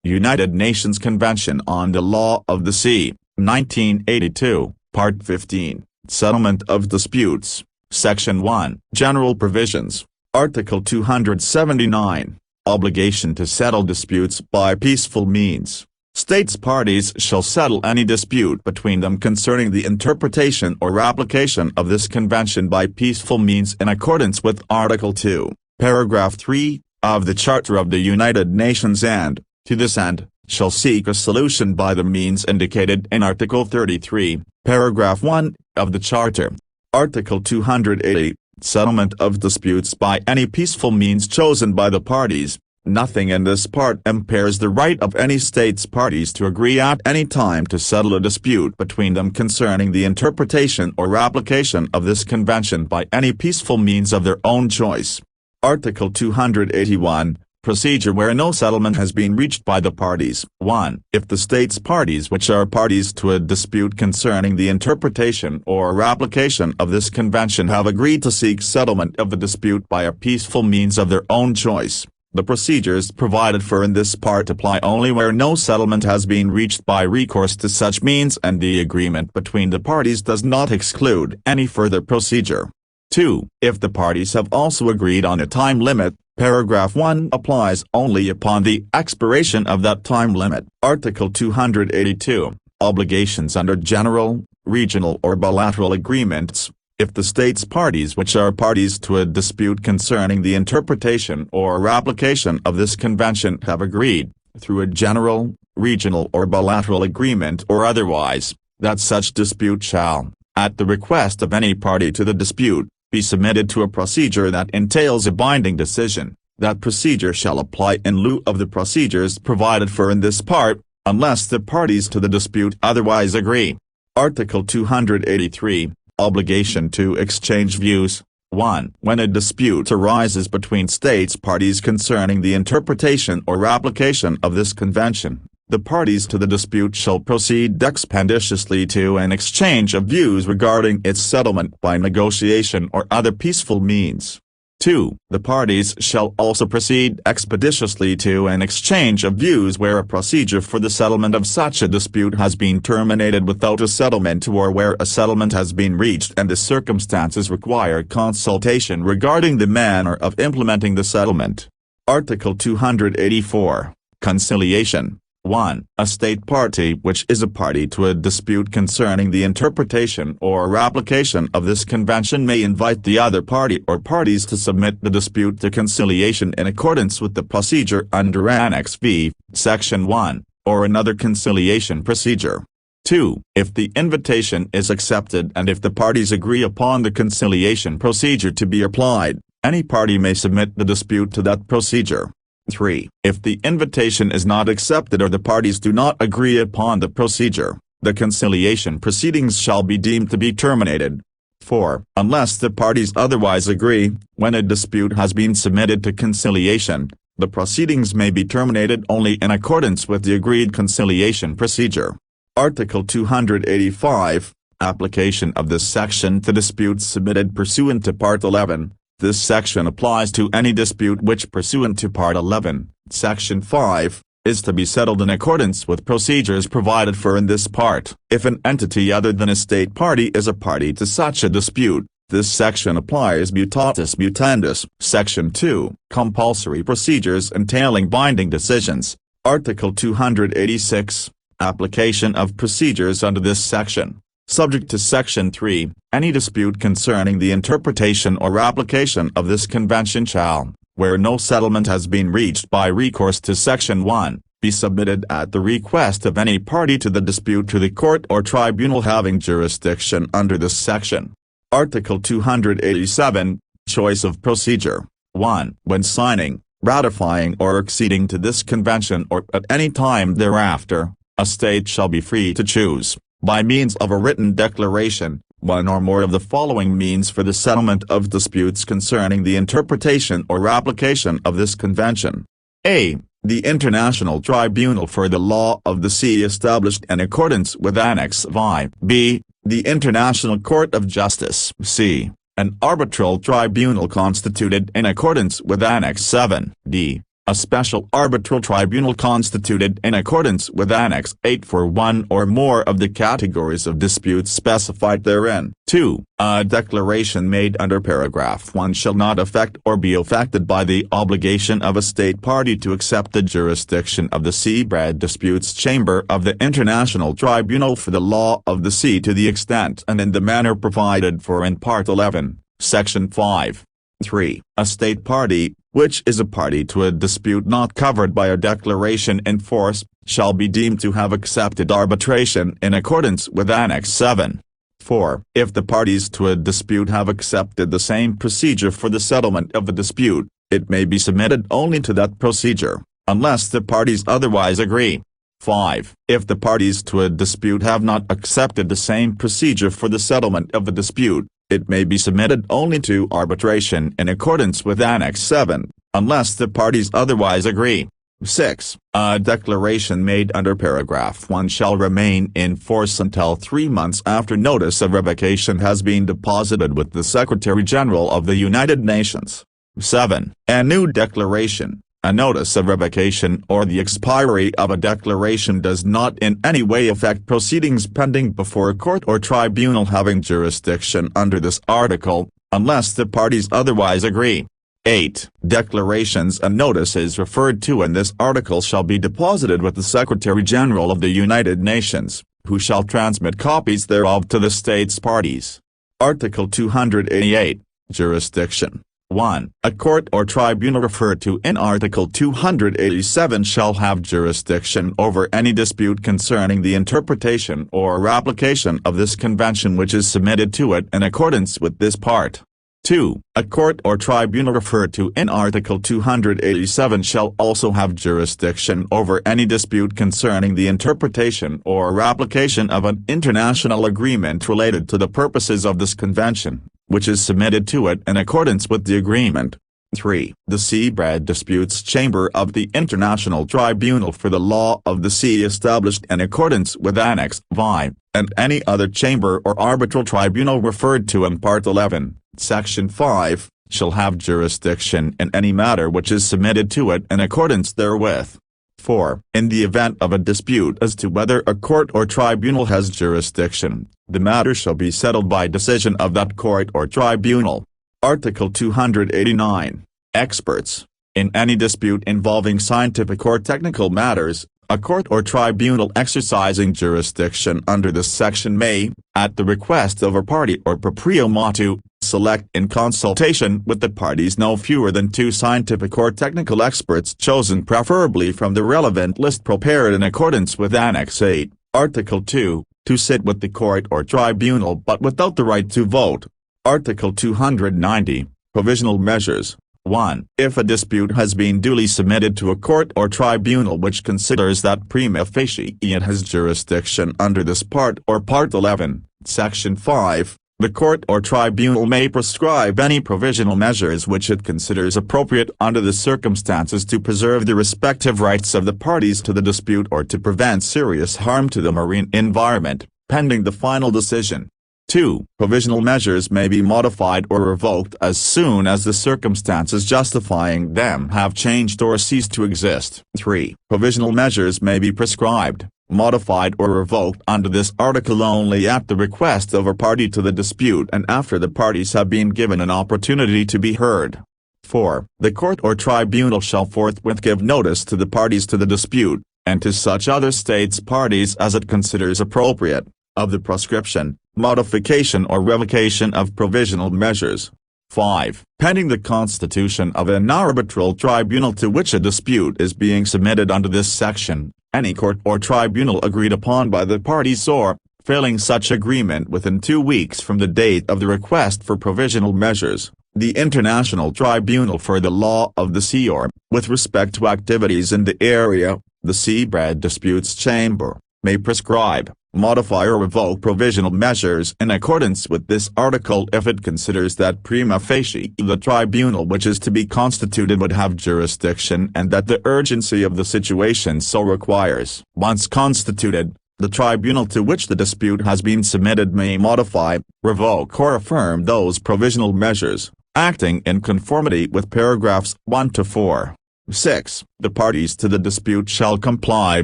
United Nations Convention on the Law of the Sea, 1982, Part 15, Settlement of Disputes, Section 1. General Provisions, Article 279, Obligation to settle disputes by peaceful means. States parties shall settle any dispute between them concerning the interpretation or application of this convention by peaceful means in accordance with Article 2, Paragraph 3, of the Charter of the United Nations and, to this end, shall seek a solution by the means indicated in Article 33, Paragraph 1, of the Charter. Article 280, Settlement of disputes by any peaceful means chosen by the parties. Nothing in this part impairs the right of any states parties to agree at any time to settle a dispute between them concerning the interpretation or application of this convention by any peaceful means of their own choice. Article 281, Procedure where no settlement has been reached by the parties. 1. If the states parties which are parties to a dispute concerning the interpretation or application of this convention have agreed to seek settlement of the dispute by a peaceful means of their own choice, the procedures provided for in this part apply only where no settlement has been reached by recourse to such means and the agreement between the parties does not exclude any further procedure. 2. If the parties have also agreed on a time limit, Paragraph 1 applies only upon the expiration of that time limit. Article 282, Obligations under general, regional or bilateral agreements. If the states parties which are parties to a dispute concerning the interpretation or application of this convention have agreed, through a general, regional or bilateral agreement or otherwise, that such dispute shall, at the request of any party to the dispute, be submitted to a procedure that entails a binding decision, that procedure shall apply in lieu of the procedures provided for in this part, unless the parties to the dispute otherwise agree. Article 283, Obligation to exchange views. 1. When a dispute arises between states parties concerning the interpretation or application of this convention, the parties to the dispute shall proceed expeditiously to an exchange of views regarding its settlement by negotiation or other peaceful means. 2. The parties shall also proceed expeditiously to an exchange of views where a procedure for the settlement of such a dispute has been terminated without a settlement or where a settlement has been reached and the circumstances require consultation regarding the manner of implementing the settlement. Article 284, Conciliation. 1. A state party which is a party to a dispute concerning the interpretation or application of this convention may invite the other party or parties to submit the dispute to conciliation in accordance with the procedure under Annex V, Section 1, or another conciliation procedure. 2. If the invitation is accepted and if the parties agree upon the conciliation procedure to be applied, any party may submit the dispute to that procedure. 3. If the invitation is not accepted or the parties do not agree upon the procedure, the conciliation proceedings shall be deemed to be terminated. 4. Unless the parties otherwise agree, when a dispute has been submitted to conciliation, the proceedings may be terminated only in accordance with the agreed conciliation procedure. Article 285, Application of this section to disputes submitted pursuant to Part 11. This section applies to any dispute which pursuant to Part 11, Section 5, is to be settled in accordance with procedures provided for in this part. If an entity other than a state party is a party to such a dispute, this section applies mutatis mutandis. Section 2, Compulsory procedures entailing binding decisions. Article 286, Application of procedures under this section. Subject to Section 3, any dispute concerning the interpretation or application of this convention shall, where no settlement has been reached by recourse to Section 1, be submitted at the request of any party to the dispute to the court or tribunal having jurisdiction under this section. Article 287, Choice of procedure. 1. When signing, ratifying or acceding to this convention or at any time thereafter, a state shall be free to choose, by means of a written declaration, one or more of the following means for the settlement of disputes concerning the interpretation or application of this convention. A. The International Tribunal for the Law of the Sea established in accordance with Annex V. B. The International Court of Justice. C. An arbitral tribunal constituted in accordance with Annex 7. D. A special arbitral tribunal constituted in accordance with Annex 8 for one or more of the categories of disputes specified therein. 2. A declaration made under paragraph 1 shall not affect or be affected by the obligation of a state party to accept the jurisdiction of the Seabed Disputes Chamber of the International Tribunal for the Law of the Sea to the extent and in the manner provided for in Part 11, Section 5. 3. A state party, which is a party to a dispute not covered by a declaration in force, shall be deemed to have accepted arbitration in accordance with Annex 7. 4. If the parties to a dispute have accepted the same procedure for the settlement of the dispute, it may be submitted only to that procedure, unless the parties otherwise agree. 5. If the parties to a dispute have not accepted the same procedure for the settlement of the dispute, it may be submitted only to arbitration in accordance with Annex 7, unless the parties otherwise agree. 6. A declaration made under paragraph 1 shall remain in force until 3 months after notice of revocation has been deposited with the Secretary-General of the United Nations. 7. A new declaration, a notice of revocation or the expiry of a declaration does not in any way affect proceedings pending before a court or tribunal having jurisdiction under this article, unless the parties otherwise agree. 8. Declarations and notices referred to in this article shall be deposited with the Secretary-General of the United Nations, who shall transmit copies thereof to the states parties. Article 288. Jurisdiction. 1. A court or tribunal referred to in Article 287 shall have jurisdiction over any dispute concerning the interpretation or application of this convention which is submitted to it in accordance with this part. 2. A court or tribunal referred to in Article 287 shall also have jurisdiction over any dispute concerning the interpretation or application of an international agreement related to the purposes of this convention, which is submitted to it in accordance with the agreement. 3. The Seabed Disputes Chamber of the International Tribunal for the Law of the Sea established in accordance with Annex V, and any other chamber or arbitral tribunal referred to in Part 11, Section 5, shall have jurisdiction in any matter which is submitted to it in accordance therewith. 4. In the event of a dispute as to whether a court or tribunal has jurisdiction, the matter shall be settled by decision of that court or tribunal. Article 289. Experts. In any dispute involving scientific or technical matters, a court or tribunal exercising jurisdiction under this section may, at the request of a party or proprio motu, select in consultation with the parties no fewer than 2 scientific or technical experts chosen preferably from the relevant list prepared in accordance with Annex 8, Article 2, to sit with the court or tribunal but without the right to vote. Article 290. Provisional measures. 1. If a dispute has been duly submitted to a court or tribunal which considers that prima facie it has jurisdiction under this part or Part 11, Section 5, the court or tribunal may prescribe any provisional measures which it considers appropriate under the circumstances to preserve the respective rights of the parties to the dispute or to prevent serious harm to the marine environment, pending the final decision. 2. Provisional measures may be modified or revoked as soon as the circumstances justifying them have changed or ceased to exist. 3. Provisional measures may be prescribed, modified or revoked under this article only at the request of a party to the dispute and after the parties have been given an opportunity to be heard. 4. The court or tribunal shall forthwith give notice to the parties to the dispute, and to such other states parties as it considers appropriate, of the prescription, modification or revocation of provisional measures. 5. Pending the constitution of an arbitral tribunal to which a dispute is being submitted under this section, any court or tribunal agreed upon by the parties or, failing such agreement within 2 weeks from the date of the request for provisional measures, the International Tribunal for the Law of the Sea or, with respect to activities in the area, the Seabed Disputes Chamber, may prescribe, modify or revoke provisional measures in accordance with this article if it considers that prima facie the tribunal which is to be constituted would have jurisdiction and that the urgency of the situation so requires. Once constituted, the tribunal to which the dispute has been submitted may modify, revoke or affirm those provisional measures, acting in conformity with paragraphs 1 to 4. 6. The parties to the dispute shall comply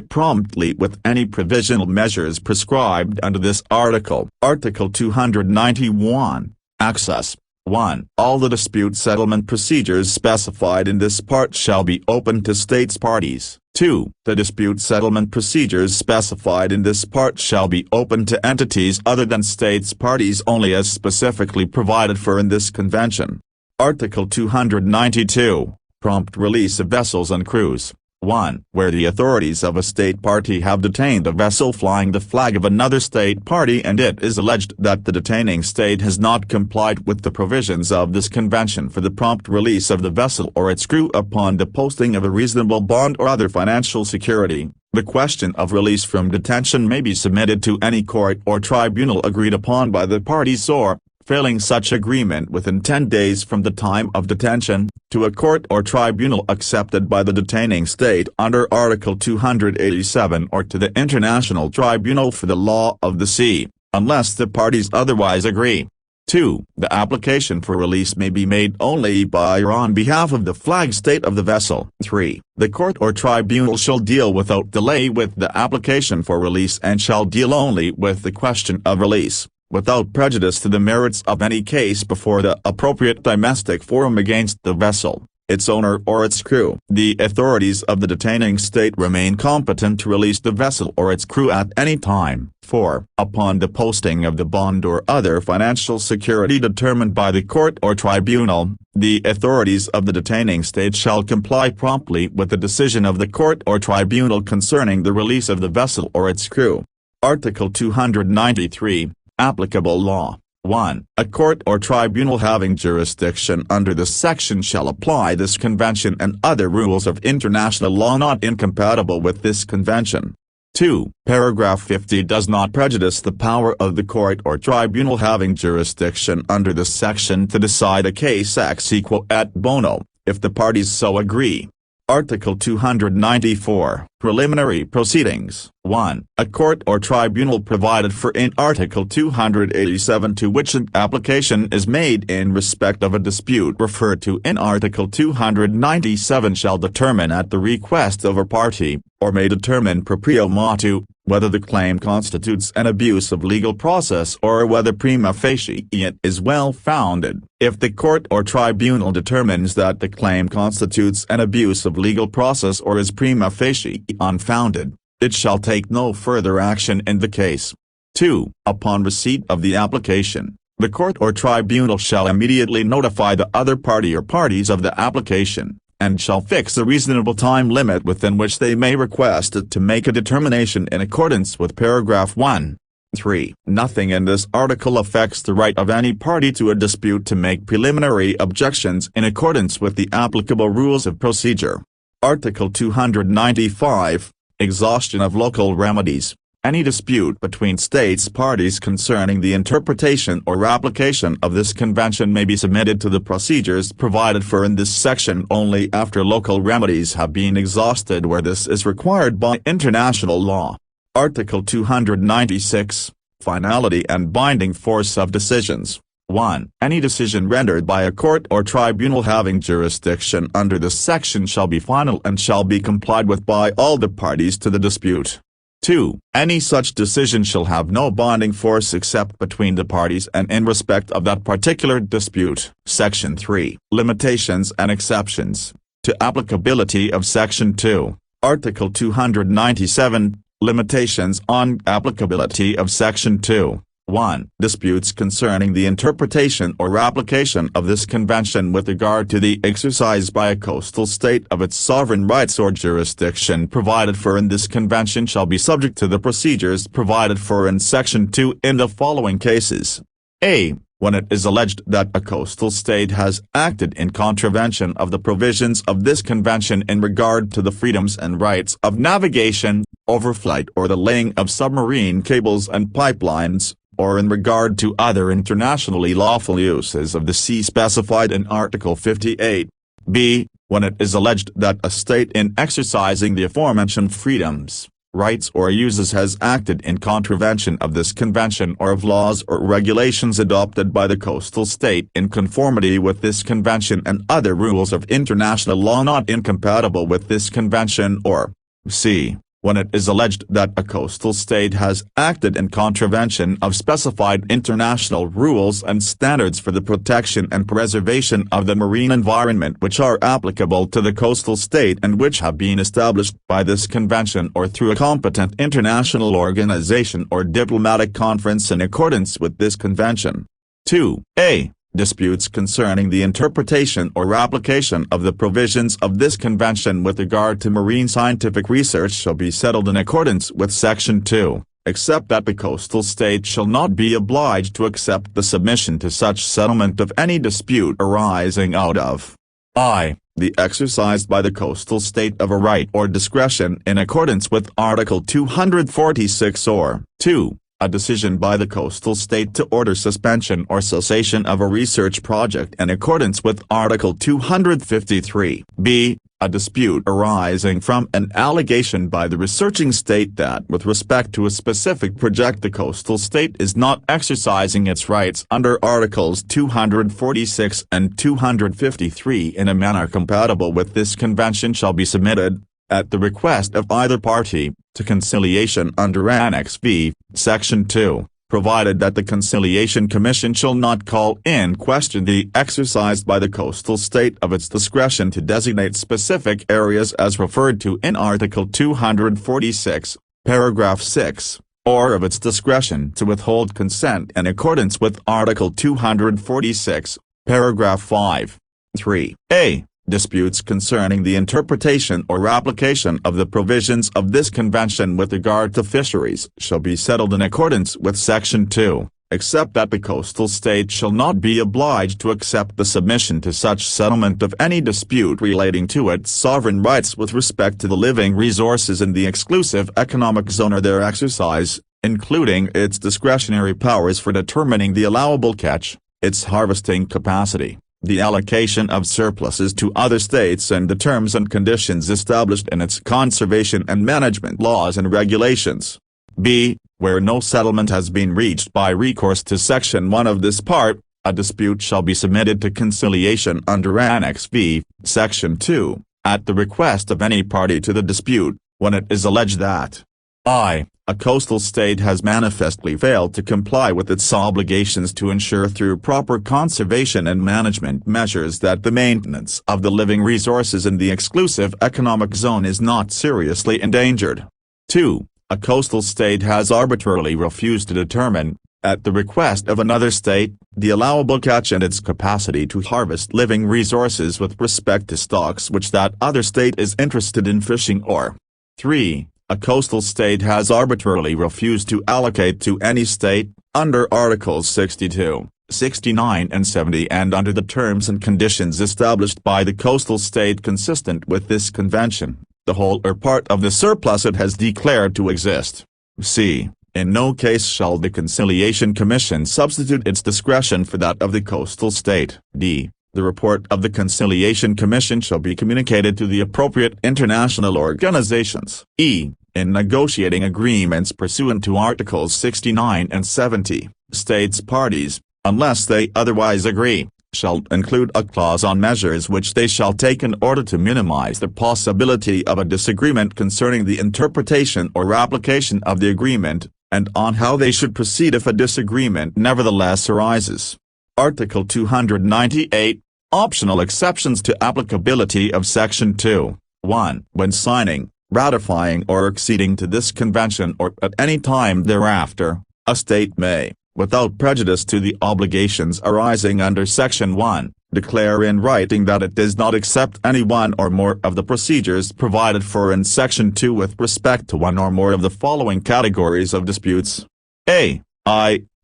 promptly with any provisional measures prescribed under this article. Article 291. Access. 1. All the dispute settlement procedures specified in this part shall be open to states parties. 2. The dispute settlement procedures specified in this part shall be open to entities other than states parties only as specifically provided for in this convention. Article 292. Prompt release of vessels and crews. 1. Where the authorities of a state party have detained a vessel flying the flag of another state party and it is alleged that the detaining state has not complied with the provisions of this convention for the prompt release of the vessel or its crew upon the posting of a reasonable bond or other financial security, the question of release from detention may be submitted to any court or tribunal agreed upon by the parties or, failing such agreement within 10 days from the time of detention, to a court or tribunal accepted by the detaining state under Article 287 or to the International Tribunal for the Law of the Sea, unless the parties otherwise agree. 2. The application for release may be made only by or on behalf of the flag state of the vessel. 3. The court or tribunal shall deal without delay with the application for release and shall deal only with the question of release, without prejudice to the merits of any case before the appropriate domestic forum against the vessel, its owner or its crew. The authorities of the detaining state remain competent to release the vessel or its crew at any time. 4. Upon the posting of the bond or other financial security determined by the court or tribunal, the authorities of the detaining state shall comply promptly with the decision of the court or tribunal concerning the release of the vessel or its crew. Article 293. Applicable law. 1. A court or tribunal having jurisdiction under this section shall apply this convention and other rules of international law not incompatible with this convention. 2. Paragraph 50 does not prejudice the power of the court or tribunal having jurisdiction under this section to decide a case ex equo et bono, if the parties so agree. Article 294. Preliminary proceedings. 1. A court or tribunal provided for in Article 287 to which an application is made in respect of a dispute referred to in Article 297 shall determine at the request of a party, or may determine proprio motu, whether the claim constitutes an abuse of legal process or whether prima facie it is well-founded. If the court or tribunal determines that the claim constitutes an abuse of legal process or is prima facie unfounded, it shall take no further action in the case. 2. Upon receipt of the application, the court or tribunal shall immediately notify the other party or parties of the application, and shall fix a reasonable time limit within which they may request it to make a determination in accordance with paragraph 1. 3. Nothing in this article affects the right of any party to a dispute to make preliminary objections in accordance with the applicable rules of procedure. Article 295. Exhaustion of local remedies. Any dispute between states parties concerning the interpretation or application of this convention may be submitted to the procedures provided for in this section only after local remedies have been exhausted where this is required by international law. Article 296. Finality and binding force of decisions. 1. Any decision rendered by a court or tribunal having jurisdiction under this section shall be final and shall be complied with by all the parties to the dispute. 2. Any such decision shall have no binding force except between the parties and in respect of that particular dispute. Section 3. Limitations and exceptions. To applicability of Section 2. Article 297. Limitations on applicability of Section 2. 1. Disputes concerning the interpretation or application of this convention with regard to the exercise by a coastal state of its sovereign rights or jurisdiction provided for in this convention shall be subject to the procedures provided for in Section 2 in the following cases. A. When it is alleged that a coastal state has acted in contravention of the provisions of this convention in regard to the freedoms and rights of navigation, overflight or the laying of submarine cables and pipelines, or in regard to other internationally lawful uses of the sea specified in Article 58. B. When it is alleged that a state in exercising the aforementioned freedoms, rights or uses has acted in contravention of this convention or of laws or regulations adopted by the coastal state in conformity with this convention and other rules of international law not incompatible with this convention, or c. when it is alleged that a coastal state has acted in contravention of specified international rules and standards for the protection and preservation of the marine environment which are applicable to the coastal state and which have been established by this convention or through a competent international organization or diplomatic conference in accordance with this convention. 2a. Disputes concerning the interpretation or application of the provisions of this convention with regard to marine scientific research shall be settled in accordance with Section 2, except that the coastal state shall not be obliged to accept the submission to such settlement of any dispute arising out of I. the exercise by the coastal state of a right or discretion in accordance with Article 246 or 2. a decision by the coastal state to order suspension or cessation of a research project in accordance with Article 253. b. A dispute arising from an allegation by the researching state that with respect to a specific project the coastal state is not exercising its rights under Articles 246 and 253 in a manner compatible with this convention shall be submitted, at the request of either party, to conciliation under Annex V, Section 2, provided that the Conciliation Commission shall not call in question the exercise by the coastal state of its discretion to designate specific areas as referred to in Article 246, paragraph 6, or of its discretion to withhold consent in accordance with Article 246, paragraph 5. 3a. Disputes concerning the interpretation or application of the provisions of this convention with regard to fisheries shall be settled in accordance with Section 2, except that the coastal state shall not be obliged to accept the submission to such settlement of any dispute relating to its sovereign rights with respect to the living resources in the exclusive economic zone or their exercise, including its discretionary powers for determining the allowable catch, its harvesting capacity, the allocation of surpluses to other states and the terms and conditions established in its conservation and management laws and regulations. b. Where no settlement has been reached by recourse to Section 1 of this part, a dispute shall be submitted to conciliation under Annex V, Section 2, at the request of any party to the dispute, when it is alleged that I. A coastal state has manifestly failed to comply with its obligations to ensure through proper conservation and management measures that the maintenance of the living resources in the exclusive economic zone is not seriously endangered. 2. A coastal state has arbitrarily refused to determine, at the request of another state, the allowable catch and its capacity to harvest living resources with respect to stocks which that other state is interested in fishing, or 3. A coastal state has arbitrarily refused to allocate to any state, under Articles 62, 69 and 70 and under the terms and conditions established by the coastal state consistent with this convention, the whole or part of the surplus it has declared to exist. c. In no case shall the Conciliation Commission substitute its discretion for that of the coastal state. d. The report of the Conciliation Commission shall be communicated to the appropriate international organizations. e. In negotiating agreements pursuant to Articles 69 and 70, states parties, unless they otherwise agree, shall include a clause on measures which they shall take in order to minimize the possibility of a disagreement concerning the interpretation or application of the agreement, and on how they should proceed if a disagreement nevertheless arises. Article 298. Optional exceptions to applicability of Section 2. 1. When signing, ratifying or acceding to this convention or at any time thereafter, a state may, without prejudice to the obligations arising under Section 1, declare in writing that it does not accept any one or more of the procedures provided for in Section 2 with respect to one or more of the following categories of disputes. a.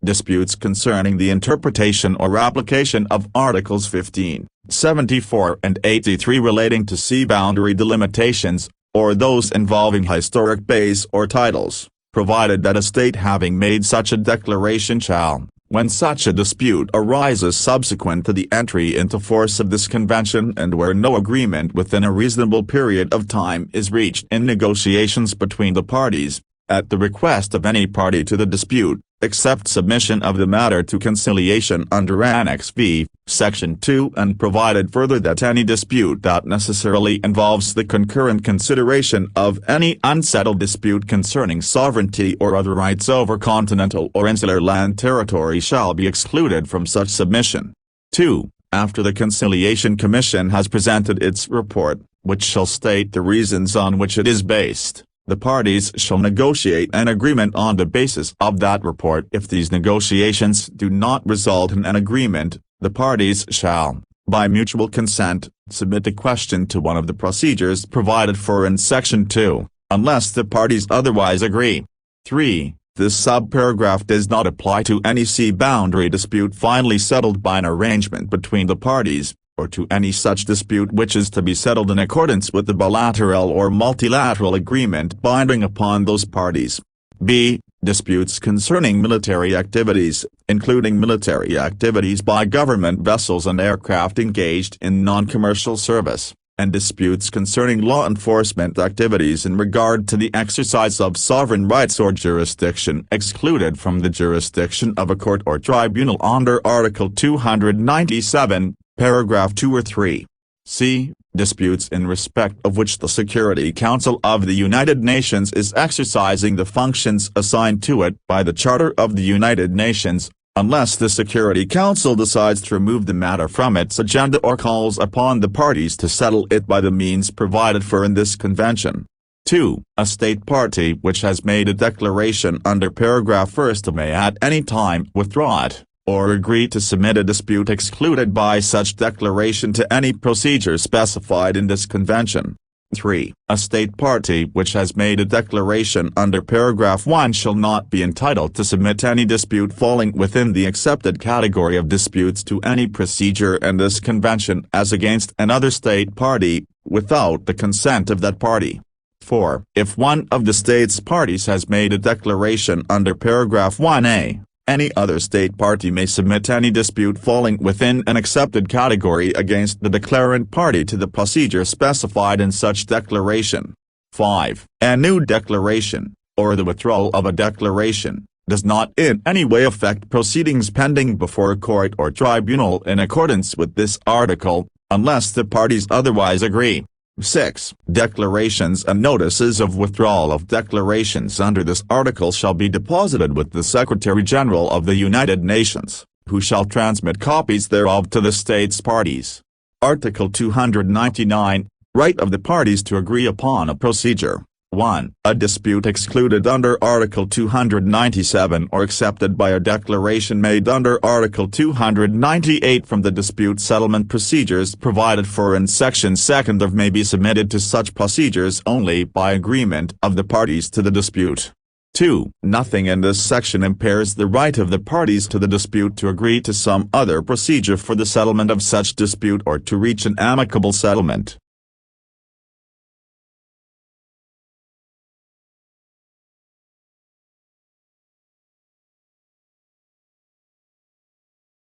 Disputes concerning the interpretation or application of Articles 15, 74 and 83 relating to sea boundary delimitations, or those involving historic bays or titles, provided that a state having made such a declaration shall, when such a dispute arises subsequent to the entry into force of this convention and where no agreement within a reasonable period of time is reached in negotiations between the parties, at the request of any party to the dispute, except submission of the matter to conciliation under Annex V, Section 2, and provided further that any dispute that necessarily involves the concurrent consideration of any unsettled dispute concerning sovereignty or other rights over continental or insular land territory shall be excluded from such submission. 2. After the Conciliation Commission has presented its report, which shall state the reasons on which it is based, the parties shall negotiate an agreement on the basis of that report. If these negotiations do not result in an agreement, the parties shall, by mutual consent, submit the question to one of the procedures provided for in Section 2, unless the parties otherwise agree. 3. This subparagraph does not apply to any sea boundary dispute finally settled by an arrangement between the parties, or to any such dispute which is to be settled in accordance with the bilateral or multilateral agreement binding upon those parties. B. Disputes concerning military activities, including military activities by government vessels and aircraft engaged in non-commercial service, and disputes concerning law enforcement activities in regard to the exercise of sovereign rights or jurisdiction excluded from the jurisdiction of a court or tribunal under Article 297. Paragraph 2 or 3. C. Disputes in respect of which the Security Council of the United Nations is exercising the functions assigned to it by the Charter of the United Nations, unless the Security Council decides to remove the matter from its agenda or calls upon the parties to settle it by the means provided for in this convention. 2. A state party which has made a declaration under paragraph 1 may at any time withdraw it, or agree to submit a dispute excluded by such declaration to any procedure specified in this convention. 3. A state party which has made a declaration under paragraph 1 shall not be entitled to submit any dispute falling within the accepted category of disputes to any procedure in this convention as against another state party, without the consent of that party. 4. If one of the state's parties has made a declaration under paragraph 1a, any other state party may submit any dispute falling within an accepted category against the declarant party to the procedure specified in such declaration. 5. A new declaration, or the withdrawal of a declaration, does not in any way affect proceedings pending before a court or tribunal in accordance with this article, unless the parties otherwise agree. 6. Declarations and notices of withdrawal of declarations under this article shall be deposited with the Secretary-General of the United Nations, who shall transmit copies thereof to the states parties. Article 299, Right of the parties to agree upon a procedure. 1. A dispute excluded under Article 297 or accepted by a declaration made under Article 298 from the dispute settlement procedures provided for in Section 2 may be submitted to such procedures only by agreement of the parties to the dispute. 2. Nothing in this section impairs the right of the parties to the dispute to agree to some other procedure for the settlement of such dispute or to reach an amicable settlement.